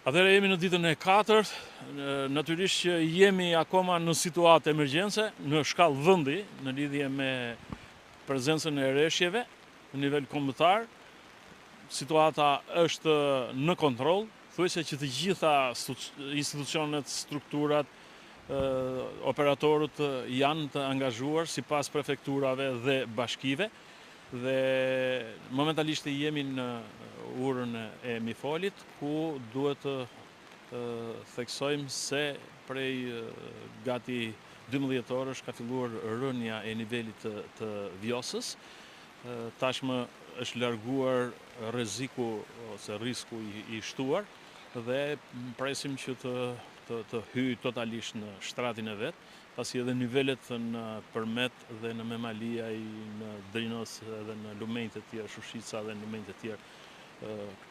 Atëherë jemi në ditën e 4, natyrisht që jemi akoma në situatë emergjense në shkallë vendi në lidhje me prezencën e rreshjeve në nivel kombëtar. Situata është në kontroll, thuajse që të gjitha institucionet, strukturat, operatorët janë të angazhuar sipas prefekturave dhe bashkive dhe momentalisht jemi në urën e Mifolit ku duhet të theksojmë se prej gati 12 orësh ka filluar rënja e nivelit të Vjosës. Tashmë është larguar rreziku ose risku i shtuar dhe presim që të hyjë totalisht në shtratin e vet, pasi edhe nivelet në Përmet dhe në Memalia, në Drinos dhe në lumenjtë e tjerë, Shushica dhe në lumenjtë e tjerë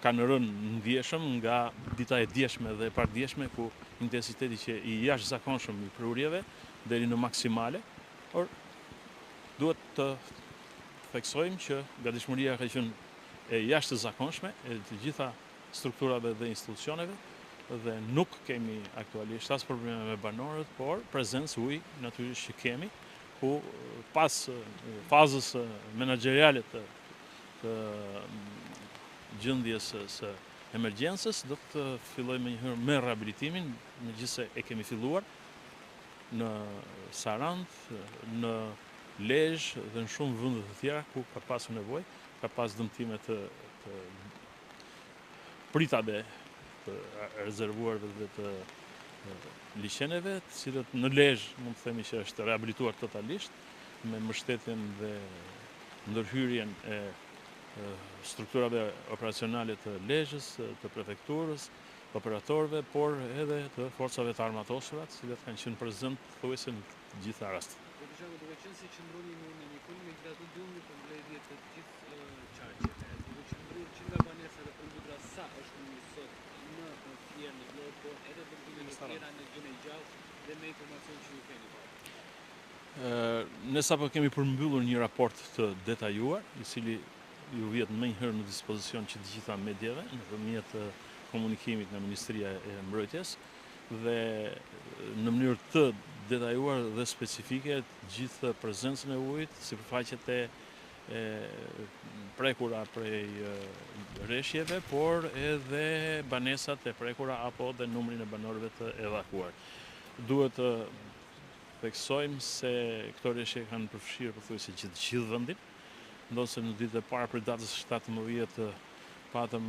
kanë rënë ndjeshëm nga dita e djeshme dhe e pardjeshme ku intensiteti që i jashtëzakonshëm i prurjeve deri në maksimale, por duhet të theksojmë që gatishmëria ka qenë e jashtëzakonshme e të gjitha strukturave dhe institucioneve dhe nuk kemi aktualisht as probleme me banorët, por prezencë ujë natyrisht që kemi, ku pas fazës menaxheriale të gjendjes së emergjencës do të fillojmë njëherë me rehabilitimin, megjithëse e kemi filluar në Sarand, në Lezhë dhe në shumë vende të tjera ku ka pasur nevojë, ka pas dëmtime të pritave të rezervuarve dhe të liçeneve, të cilët në Lezhë mund të themi që është rehabilituar totalisht me mbështetjen dhe ndërhyrjen e strukturave operacionale të Lezhës, të prefekturës, operatorëve, por edhe të forcave të armatosura, të cilat kanë qenë prezente thuajse në të gjitha rastet. Për shembull, duke qenë se qëndroni në urën e Mikolit me gratë dëmmi për mbledhje të gjithë qarqeve, duke qëndruar që nga banesat e përbëra sa është numri sot në Fier në Vlorë, por edhe dëmtimet e tjera në Gjën e Gjallë dhe me informacion që ju keni. Ne sapo kemi përmbyllur një raport të detajuar, i cili ju vjet menjëherë në dispozicion që të gjitha medjave nëpërmjet komunikimit nga Ministria e Mbrojtjes dhe në mënyrë të detajuar dhe specifike gjithë prezencën e ujit, sipërfaqet e prekura prej rreshjeve, por edhe banesat e prekura apo dhe numrin e banorëve të evakuar. Duhet të theksojmë se këto rreshje kanë përfshirë pothuajse që të gjithë vendin, ndonse në ditët e para për datës 17 patëm